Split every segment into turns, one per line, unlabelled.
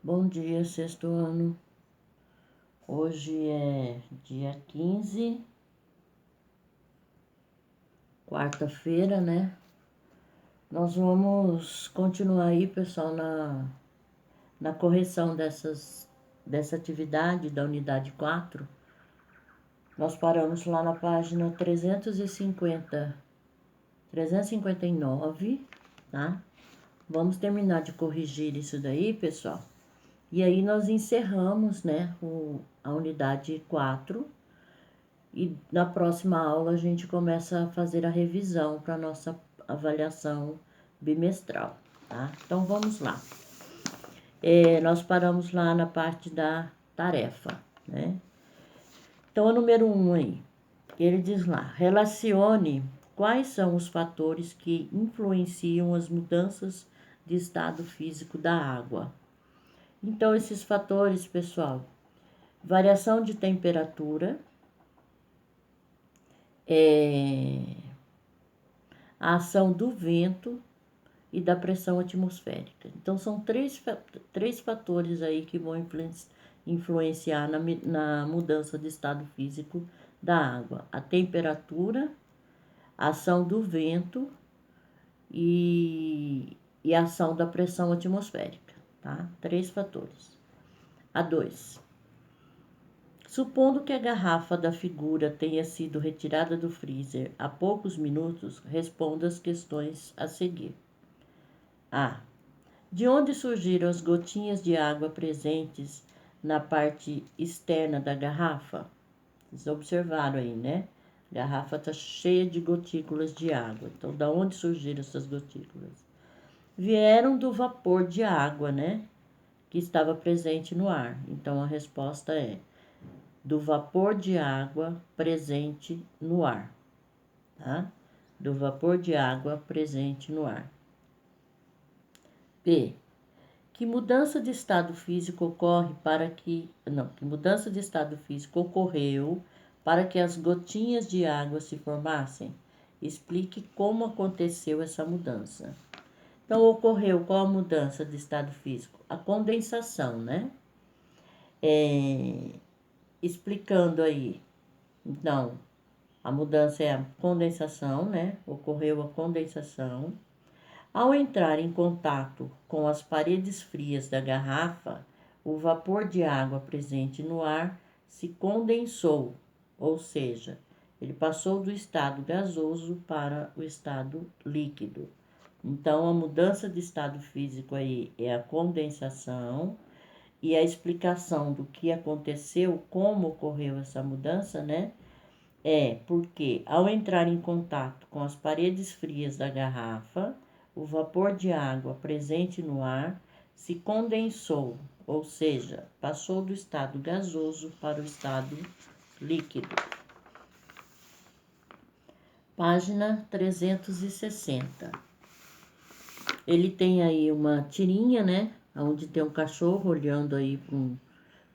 Bom dia, sexto ano. Hoje é dia 15, quarta-feira, né? Nós vamos continuar aí, pessoal, na correção dessa atividade da unidade 4. Nós paramos lá na página 359, tá? Vamos terminar de corrigir isso daí, pessoal. E aí nós encerramos, né, a unidade 4. E na próxima aula a gente começa a fazer a revisão para nossa avaliação bimestral, tá? Então vamos lá. Nós paramos lá na parte da tarefa, né? Então, o número 1 aí, ele diz lá: relacione quais são os fatores que influenciam as mudanças de estado físico da água. Então, esses fatores, pessoal, variação de temperatura, a ação do vento e da pressão atmosférica. Então, são três fatores aí que vão influenciar na mudança de estado físico da água: a temperatura, a ação do vento e a ação da pressão atmosférica, tá? 3 fatores. A 2. Supondo que a garrafa da figura tenha sido retirada do freezer há poucos minutos, responda as questões a seguir. A. De onde surgiram as gotinhas de água presentes na parte externa da garrafa? Vocês observaram aí, né? A garrafa está cheia de gotículas de água. Então, da onde surgiram essas gotículas? Vieram do vapor de água, né? Que estava presente no ar. Então, a resposta é do vapor de água presente no ar, tá? Do vapor de água presente no ar. B. Que mudança de estado físico ocorre para que... Não, que mudança de estado físico ocorreu para que as gotinhas de água se formassem? Explique como aconteceu essa mudança. Então, ocorreu qual a mudança de estado físico? A condensação, né? Explicando aí. Então, a mudança é a condensação, né? Ocorreu a condensação. Ao entrar em contato com as paredes frias da garrafa, o vapor de água presente no ar se condensou, ou seja, ele passou do estado gasoso para o estado líquido. Então, a mudança de estado físico aí é a condensação, e a explicação do que aconteceu, como ocorreu essa mudança, né? Porque ao entrar em contato com as paredes frias da garrafa, o vapor de água presente no ar se condensou, ou seja, passou do estado gasoso para o estado líquido. Página 360. Ele tem aí uma tirinha, né? Onde tem um cachorro olhando aí com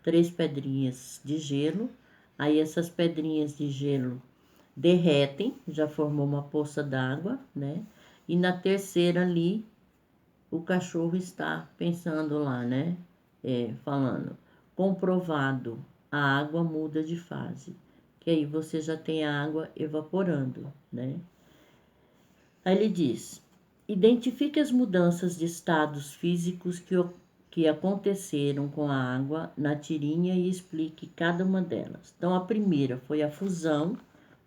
3 pedrinhas de gelo. Aí essas pedrinhas de gelo derretem, já formou uma poça d'água, né? E na terceira ali, o cachorro está pensando lá, né? Falando, comprovado, a água muda de fase. Que aí você já tem a água evaporando, né? Aí ele diz: identifique as mudanças de estados físicos que aconteceram com a água na tirinha e explique cada uma delas. Então, a primeira foi a fusão,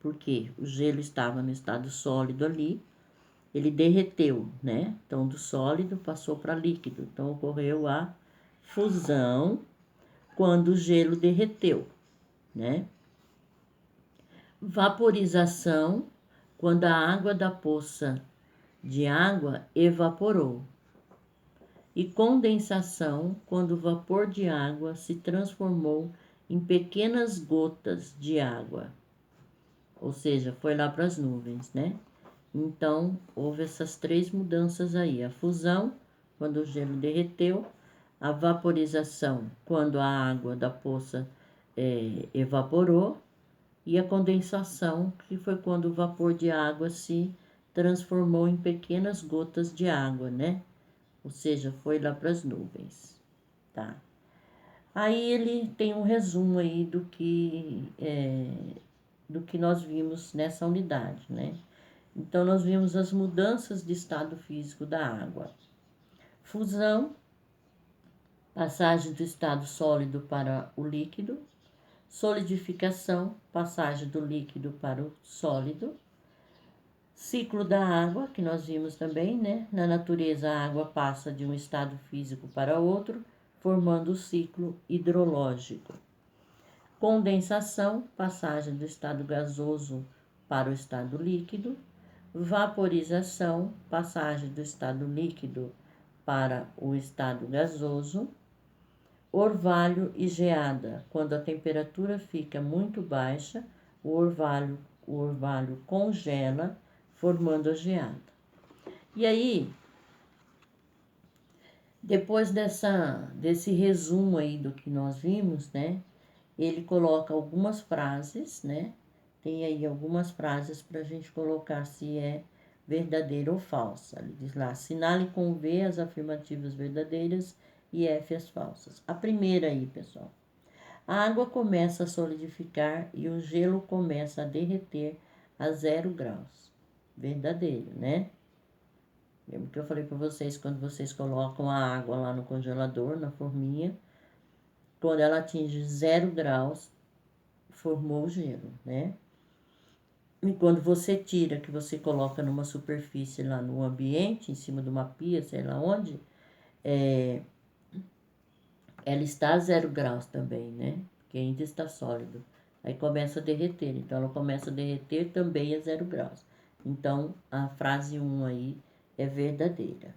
porque o gelo estava no estado sólido ali, ele derreteu, né? Então, do sólido passou para líquido. Então, ocorreu a fusão quando o gelo derreteu, né? Vaporização, quando a água da poça de água evaporou. E condensação, quando o vapor de água se transformou em pequenas gotas de água. Ou seja, foi lá para as nuvens, né? Então, houve essas 3 mudanças aí. A fusão, quando o gelo derreteu. A vaporização, quando a água da poça evaporou. E a condensação, que foi quando o vapor de água se transformou em pequenas gotas de água, né? Ou seja, foi lá para as nuvens. tá? Aí ele tem um resumo aí do que nós vimos nessa unidade, né? Então, nós vimos as mudanças de estado físico da água. Fusão, passagem do estado sólido para o líquido. Solidificação, passagem do líquido para o sólido. Ciclo da água, que nós vimos também, né? Na natureza, a água passa de um estado físico para outro, formando o ciclo hidrológico. Condensação, passagem do estado gasoso para o estado líquido. Vaporização, passagem do estado líquido para o estado gasoso. Orvalho e geada, quando a temperatura fica muito baixa, o orvalho congela, formando a geada. E aí, depois desse resumo aí do que nós vimos, né? Ele coloca algumas frases, né? Tem aí algumas frases para a gente colocar se é verdadeira ou falsa. Ele diz lá, assinale com V as afirmativas verdadeiras e F as falsas. A primeira aí, pessoal. A água começa a solidificar e o gelo começa a derreter a 0 graus. Verdadeiro, né? Lembra que eu falei para vocês, quando vocês colocam a água lá no congelador, na forminha, quando ela atinge 0 graus, formou o gelo, né? E quando você tira, que você coloca numa superfície lá no ambiente, em cima de uma pia, sei lá onde, ela está a 0 graus também, né? Porque ainda está sólido. Aí começa a derreter, então ela começa a derreter também a 0 graus. Então, a frase 1 aí é verdadeira.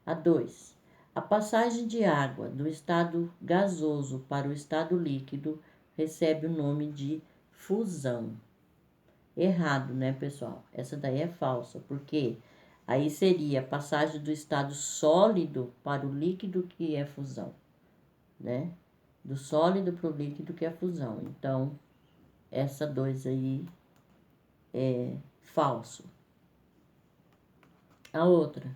A 2. A passagem de água do estado gasoso para o estado líquido recebe o nome de fusão. Errado, né, pessoal? Essa daí é falsa, porque aí seria a passagem do estado sólido para o líquido, que é fusão, né? Do sólido para o líquido, que é fusão. Então, essa 2 aí é falso. A outra.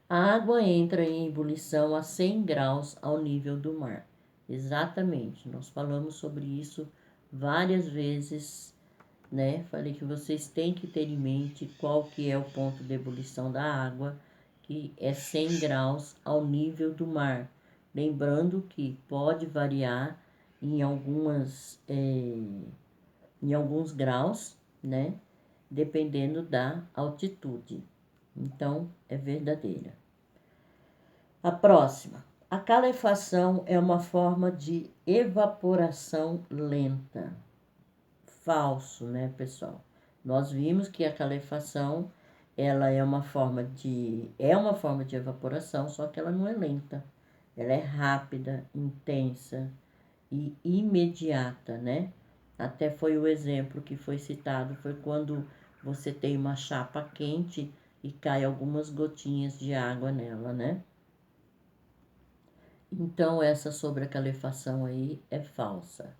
A água entra em ebulição a 100 graus ao nível do mar. Exatamente, nós falamos sobre isso várias vezes, né? Falei que vocês têm que ter em mente qual que é o ponto de ebulição da água, que é 100 graus ao nível do mar. Lembrando que pode variar em alguns graus, né? Dependendo da altitude. Então, é verdadeira. A próxima. A calefação é uma forma de evaporação lenta. Falso, né, pessoal? Nós vimos que a calefação, ela é uma forma de evaporação, só que ela não é lenta. Ela é rápida, intensa e imediata, né? Até foi o exemplo que foi citado, foi quando você tem uma chapa quente e cai algumas gotinhas de água nela, né? Então, essa sobre a calefação aí é falsa.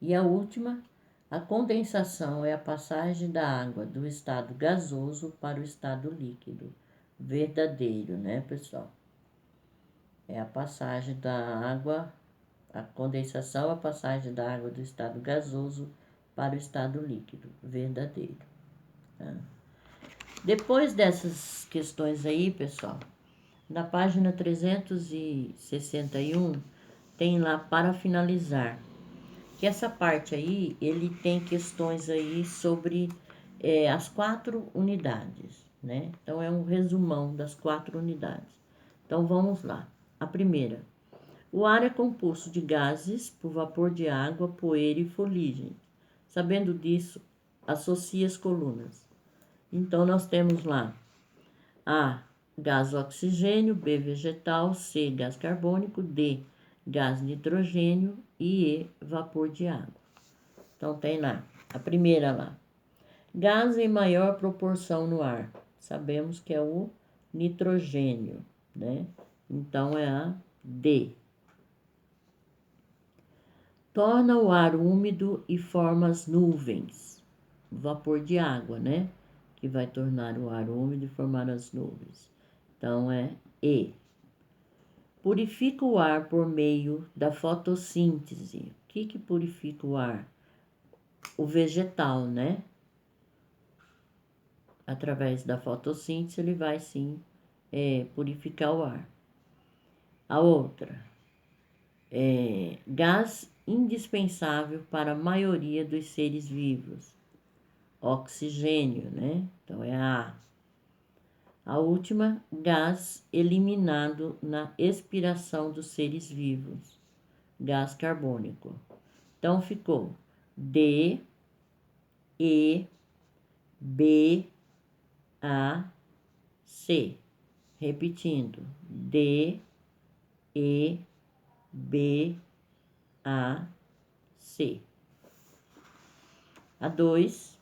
E a última, a condensação é a passagem da água do estado gasoso para o estado líquido. Verdadeiro, né, pessoal? É a passagem da água, a condensação é a passagem da água do estado gasoso para o estado líquido. Verdadeiro. Tá? Depois dessas questões aí, pessoal, na página 361, tem lá para finalizar. Que essa parte aí, ele tem questões aí sobre as 4 unidades, né? Então, é um resumão das 4 unidades. Então, vamos lá. A primeira. O ar é composto de gases por vapor de água, poeira e fuligem. Sabendo disso, associe as colunas. Então, nós temos lá A, gás oxigênio, B, vegetal, C, gás carbônico, D, gás nitrogênio e E, vapor de água. Então, tem lá, a primeira lá. Gás em maior proporção no ar. Sabemos que é o nitrogênio, né? Então, é a D. Torna o ar úmido e forma as nuvens. Vapor de água, né? Que vai tornar o ar úmido e formar as nuvens. Então, é E. Purifica o ar por meio da fotossíntese. O que purifica o ar? O vegetal, né? Através da fotossíntese, ele vai sim purificar o ar. A outra, gás indispensável para a maioria dos seres vivos. Oxigênio, né? Então é a A. A última, gás eliminado na expiração dos seres vivos. Gás carbônico. Então ficou D, E, B, A, C. Repetindo, D, E, B, A, C. A 2.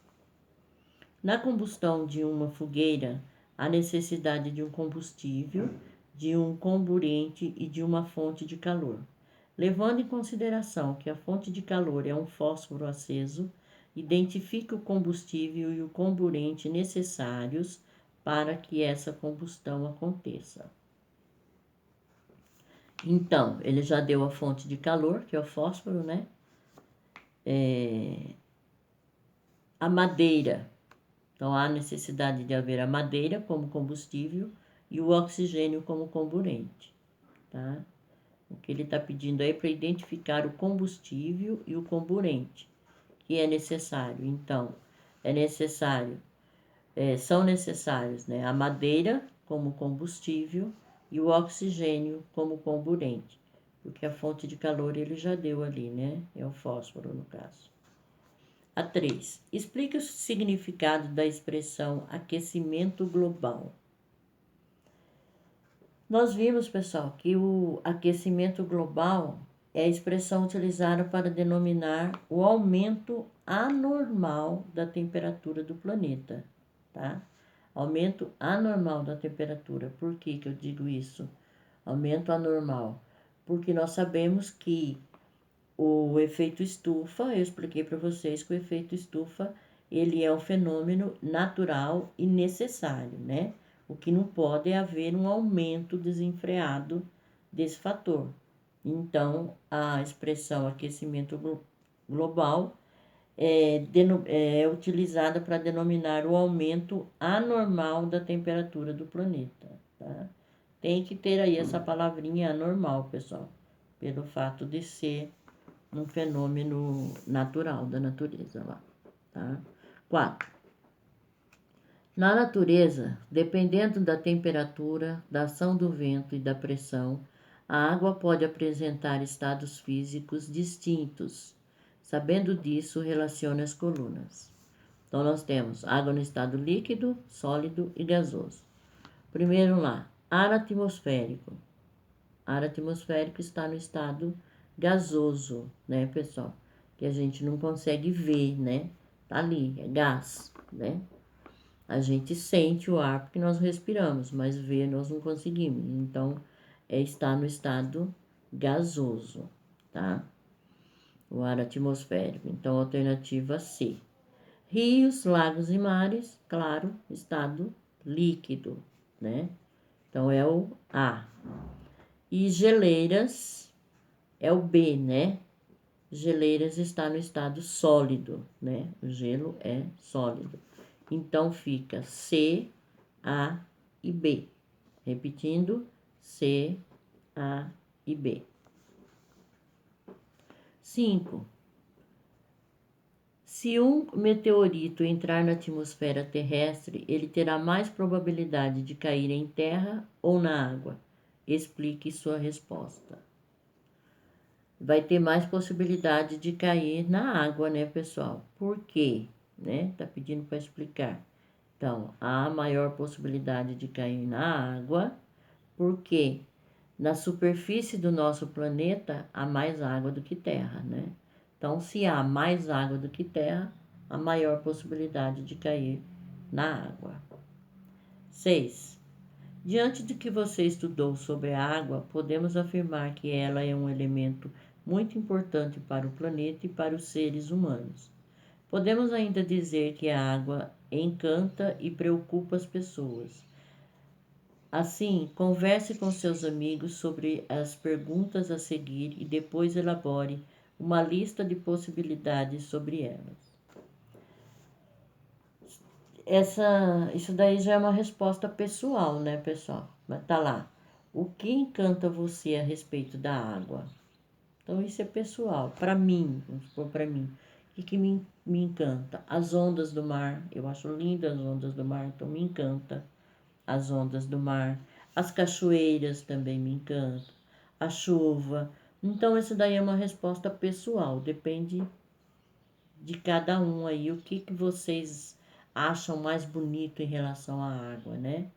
Na combustão de uma fogueira, há necessidade de um combustível, de um comburente e de uma fonte de calor. Levando em consideração que a fonte de calor é um fósforo aceso, identifique o combustível e o comburente necessários para que essa combustão aconteça. Então, ele já deu a fonte de calor, que é o fósforo, né? A madeira. Então, há necessidade de haver a madeira como combustível e o oxigênio como comburente, tá? O que ele está pedindo aí é para identificar o combustível e o comburente que é necessário. Então, são necessários, né, a madeira como combustível e o oxigênio como comburente, porque a fonte de calor ele já deu ali, né? É o fósforo no caso. A 3. Explica o significado da expressão aquecimento global. Nós vimos, pessoal, que o aquecimento global é a expressão utilizada para denominar o aumento anormal da temperatura do planeta, tá? Aumento anormal da temperatura. Por que eu digo isso? Aumento anormal. Porque nós sabemos que o efeito estufa, eu expliquei para vocês que o efeito estufa, ele é um fenômeno natural e necessário, né? O que não pode é haver um aumento desenfreado desse fator. Então, a expressão aquecimento global é utilizada para denominar o aumento anormal da temperatura do planeta, tá? Tem que ter aí essa palavrinha anormal, pessoal, pelo fato de ser um fenômeno natural da natureza lá, tá? 4. Na natureza, dependendo da temperatura, da ação do vento e da pressão, a água pode apresentar estados físicos distintos. Sabendo disso, relacione as colunas. Então, nós temos água no estado líquido, sólido e gasoso. Primeiro lá, ar atmosférico. Ar atmosférico está no estado gasoso, né, pessoal? Que a gente não consegue ver, né? Tá ali, é gás, né? A gente sente o ar porque nós respiramos, mas ver nós não conseguimos. Então, está no estado gasoso, tá? O ar atmosférico. Então, alternativa C. Rios, lagos e mares, claro, estado líquido, né? Então, é o A. E geleiras é o B, né? Geleiras está no estado sólido, né? O gelo é sólido. Então fica C, A e B. Repetindo, C, A e B. 5. Se um meteorito entrar na atmosfera terrestre, ele terá mais probabilidade de cair em terra ou na água. Explique sua resposta. Vai ter mais possibilidade de cair na água, né, pessoal? Por quê? Né? Tá pedindo para explicar. Então, há maior possibilidade de cair na água, porque na superfície do nosso planeta há mais água do que terra, né? Então, se há mais água do que terra, há maior possibilidade de cair na água. 6. Diante do que você estudou sobre a água, podemos afirmar que ela é um elemento muito importante para o planeta e para os seres humanos. Podemos ainda dizer que a água encanta e preocupa as pessoas. Assim, converse com seus amigos sobre as perguntas a seguir e depois elabore uma lista de possibilidades sobre elas. Isso daí já é uma resposta pessoal, né, pessoal? Mas tá lá. O que encanta você a respeito da água? Então, isso é pessoal. Para mim, vamos supor para mim, o que me encanta? As ondas do mar. Eu acho lindas as ondas do mar, então me encanta as ondas do mar. As cachoeiras também me encantam. A chuva. Então, isso daí é uma resposta pessoal. Depende de cada um aí, o que vocês acham mais bonito em relação à água, né?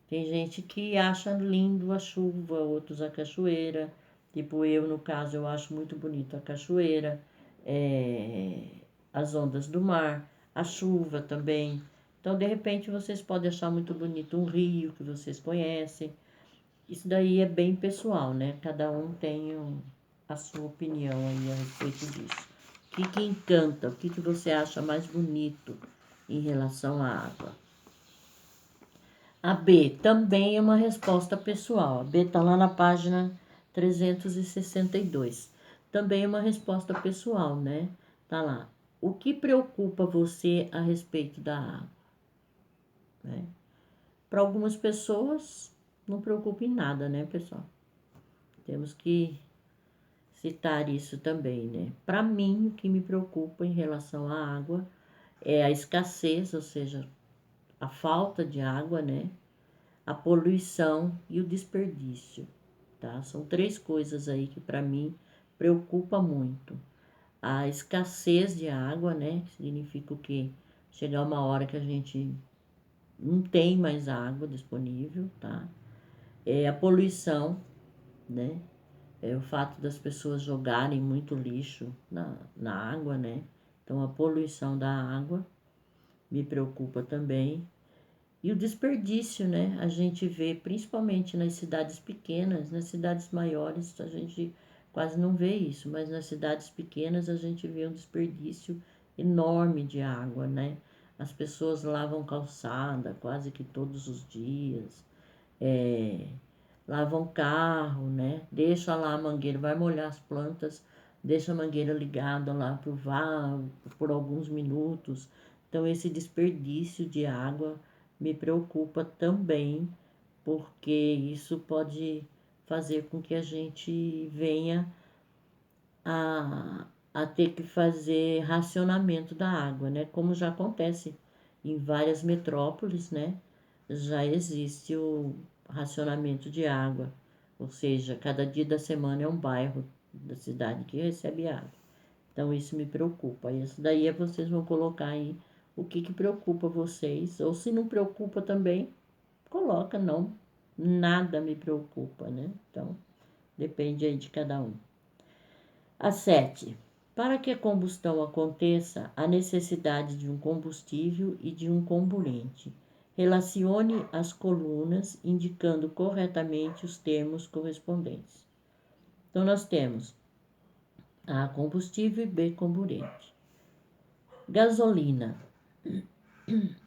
Tem gente que acha lindo a chuva, outros a cachoeira. Tipo eu, no caso, eu acho muito bonito a cachoeira, é, as ondas do mar, a chuva também. Então, de repente, vocês podem achar muito bonito um rio que vocês conhecem. Isso daí é bem pessoal, né? Cada um tem a sua opinião aí a respeito disso. O que encanta? O que você acha mais bonito em relação à água? A B também é uma resposta pessoal. A B está lá na página 362. Também é uma resposta pessoal, né? Tá lá. O que preocupa você a respeito da água? Né? Para algumas pessoas, não preocupa em nada, né, pessoal? Temos que citar isso também, né? Para mim, o que me preocupa em relação à água é a escassez, ou seja, a falta de água, né? A poluição e o desperdício, tá? São três coisas aí que para mim preocupa muito. A escassez de água, né? Significa o quê? Chegar uma hora que a gente não tem mais água disponível, tá? É a poluição, né? É o fato das pessoas jogarem muito lixo na água, né? Então a poluição da água me preocupa também. E o desperdício, né? A gente vê principalmente nas cidades pequenas, nas cidades maiores a gente quase não vê isso, mas nas cidades pequenas a gente vê um desperdício enorme de água, né? As pessoas lavam calçada quase que todos os dias, lavam carro, né? Deixa lá a mangueira, vai molhar as plantas, deixa a mangueira ligada lá pro vaso por alguns minutos. Então esse desperdício de água me preocupa também, porque isso pode fazer com que a gente venha a ter que fazer racionamento da água, né? Como já acontece em várias metrópoles, né? Já existe o racionamento de água, ou seja, cada dia da semana é um bairro da cidade que recebe água. Então isso me preocupa. Isso daí vocês vão colocar aí o que preocupa vocês, ou se não preocupa também, coloca não, nada me preocupa, né? Então depende aí de cada um. A 7. Para que a combustão aconteça, há necessidade de um combustível e de um comburente. Relacione as colunas indicando corretamente os termos correspondentes. Então, nós temos A combustível e B comburente. Gasolina.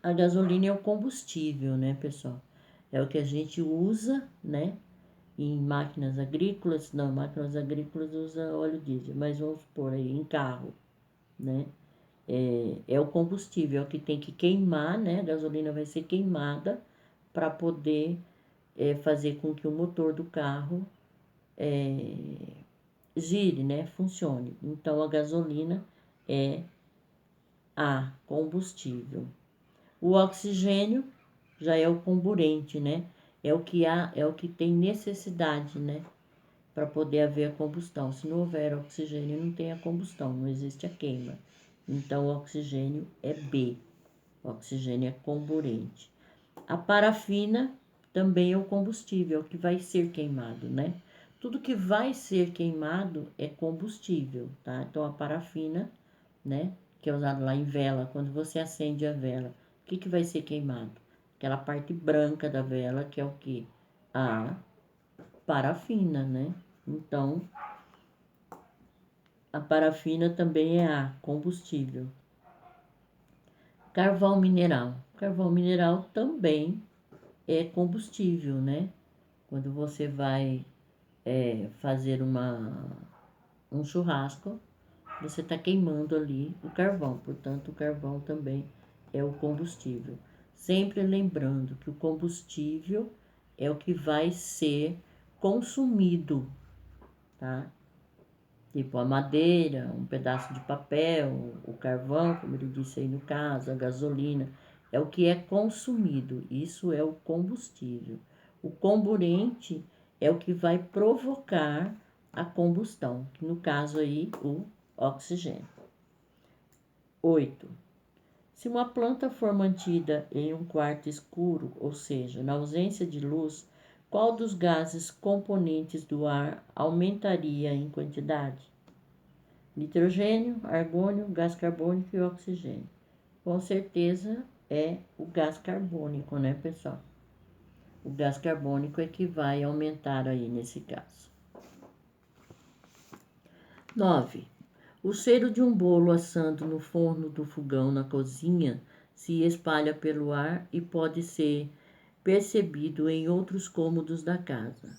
A gasolina é o combustível, né, pessoal? É o que a gente usa, né, em máquinas agrícolas. Não, máquinas agrícolas usa óleo diesel, mas vamos supor aí em carro, né? É o combustível, é o que tem que queimar, né? A gasolina vai ser queimada para poder fazer com que o motor do carro gire, né? Funcione. Então a gasolina é a combustível. O oxigênio já é o comburente, né? É o que tem necessidade, né? Para poder haver a combustão. Se não houver oxigênio, não tem a combustão, não existe a queima. Então, o oxigênio é B. O oxigênio é comburente. A parafina também é o combustível que vai ser queimado, né? Tudo que vai ser queimado é combustível, tá? Então, a parafina, né? Que é usado lá em vela, quando você acende a vela, o que vai ser queimado? Aquela parte branca da vela, que é o que? A parafina, né? Então, a parafina também é a combustível. Carvão mineral. Carvão mineral também é combustível, né? Quando você vai fazer um churrasco, você está queimando ali o carvão, portanto, o carvão também é o combustível. Sempre lembrando que o combustível é o que vai ser consumido, tá? Tipo a madeira, um pedaço de papel, o carvão, como ele disse aí no caso, a gasolina, é o que é consumido, isso é o combustível. O comburente é o que vai provocar a combustão, que no caso aí o oxigênio. 8. Se uma planta for mantida em um quarto escuro, ou seja, na ausência de luz, qual dos gases componentes do ar aumentaria em quantidade? Nitrogênio, argônio, gás carbônico e oxigênio. Com certeza é o gás carbônico, né, pessoal? O gás carbônico é que vai aumentar aí nesse caso. 9. O cheiro de um bolo assando no forno do fogão na cozinha se espalha pelo ar e pode ser percebido em outros cômodos da casa.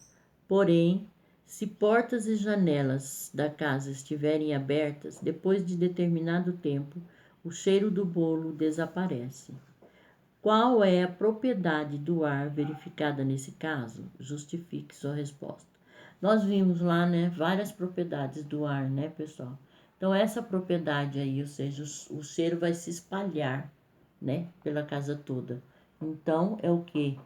Porém, se portas e janelas da casa estiverem abertas, depois de determinado tempo, o cheiro do bolo desaparece. Qual é a propriedade do ar verificada nesse caso? Justifique sua resposta. Nós vimos lá, né, várias propriedades do ar, né, pessoal? Então, essa propriedade aí, ou seja, o cheiro vai se espalhar, né, pela casa toda. Então, é o quê?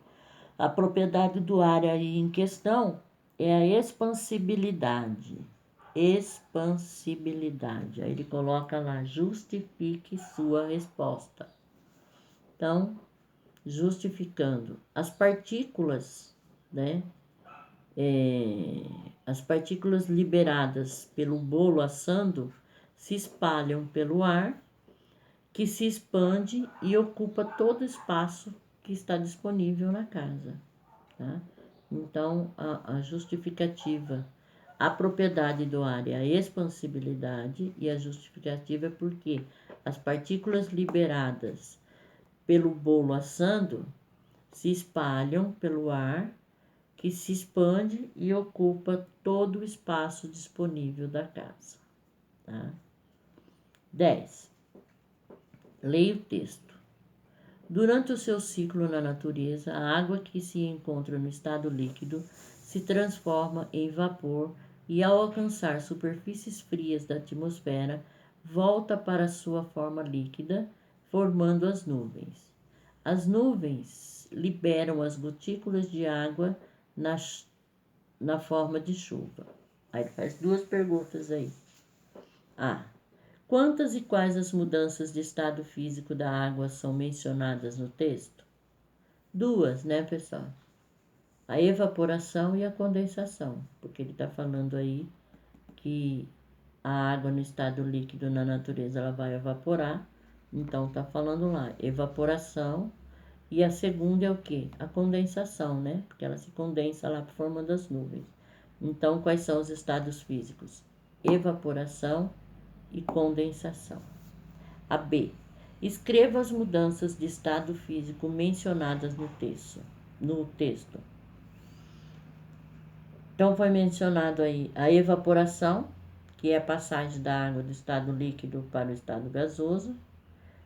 A propriedade do ar aí em questão é a expansibilidade. Expansibilidade. Aí ele coloca lá, justifique sua resposta. Então, justificando as partículas, né? As partículas liberadas pelo bolo assando se espalham pelo ar, que se expande e ocupa todo o espaço que está disponível na casa. Tá? Então, a justificativa, a propriedade do ar é a expansibilidade e a justificativa é porque as partículas liberadas pelo bolo assando se espalham pelo ar, que se expande e ocupa todo o espaço disponível da casa. Tá? 10. Leia o texto. Durante o seu ciclo na natureza, a água que se encontra no estado líquido se transforma em vapor e, ao alcançar superfícies frias da atmosfera, volta para sua forma líquida, formando as nuvens. As nuvens liberam as gotículas de água na forma de chuva. Aí ele faz duas perguntas aí. A. Quantas e quais as mudanças de estado físico da água são mencionadas no texto? Duas, né, pessoal? A evaporação e a condensação, porque ele está falando aí que a água no estado líquido na natureza ela vai evaporar, então está falando lá evaporação, e a segunda é o quê? A condensação, né? Porque ela se condensa lá formando as nuvens. Então, quais são os estados físicos? Evaporação e condensação. A B. Escreva as mudanças de estado físico mencionadas no texto. Então, foi mencionado aí a evaporação, que é a passagem da água do estado líquido para o estado gasoso,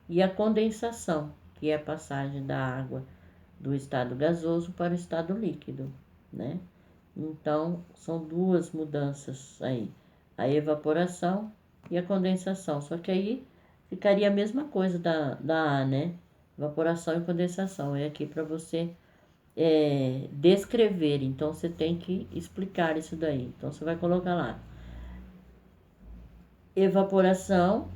e a condensação, que é a passagem da água do estado gasoso para o estado líquido, né? Então, são duas mudanças aí, a evaporação e a condensação, só que aí ficaria a mesma coisa da A, né? Evaporação e condensação, é aqui para você descrever, então você tem que explicar isso daí. Então, você vai colocar lá, evaporação,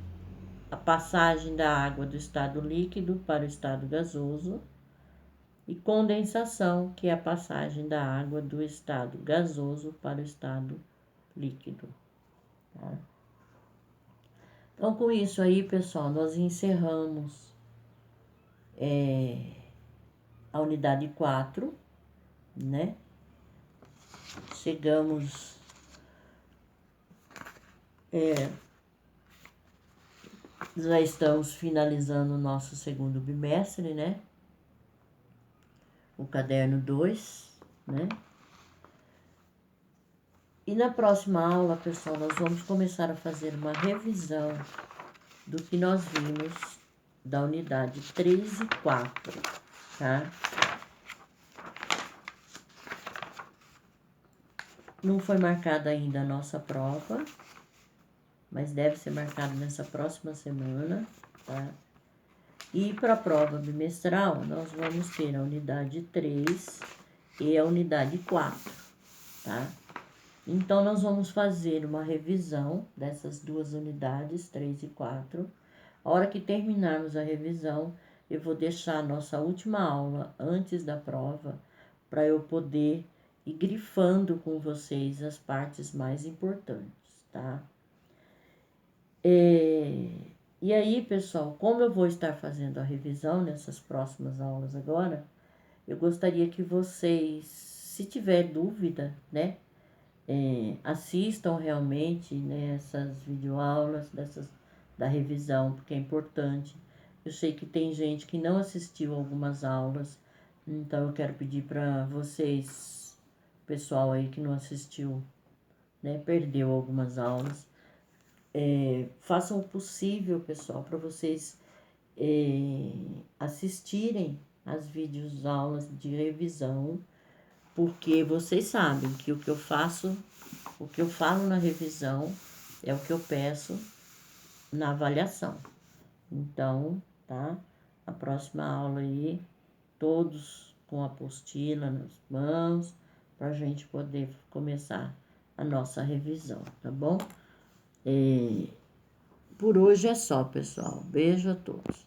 a passagem da água do estado líquido para o estado gasoso, e condensação, que é a passagem da água do estado gasoso para o estado líquido. Tá? Então, com isso aí, pessoal, nós encerramos a unidade 4, né? Chegamos, já estamos finalizando o nosso segundo bimestre, né? o caderno 2, né? E na próxima aula, pessoal, nós vamos começar a fazer uma revisão do que nós vimos da unidade 3 e 4, tá? Não foi marcada ainda a nossa prova, mas deve ser marcada nessa próxima semana, tá? E para a prova bimestral, nós vamos ter a unidade 3 e a unidade 4, tá? Então, nós vamos fazer uma revisão dessas duas unidades, 3 e 4. A hora que terminarmos a revisão, eu vou deixar a nossa última aula antes da prova, para eu poder ir grifando com vocês as partes mais importantes, tá? E aí, pessoal, como eu vou estar fazendo a revisão nessas próximas aulas agora, eu gostaria que vocês, se tiver dúvida, né, assistam realmente, né, essas videoaulas da revisão, porque é importante. Eu sei que tem gente que não assistiu algumas aulas, então eu quero pedir para vocês, pessoal aí que não assistiu, né, perdeu algumas aulas, façam o possível, pessoal, para vocês assistirem as videoaulas de revisão, porque vocês sabem que o que eu faço, o que eu falo na revisão é o que eu peço na avaliação. Então, tá? A próxima aula aí, todos com a apostila nas mãos, para a gente poder começar a nossa revisão, tá bom? Por hoje é só, pessoal. Beijo a todos.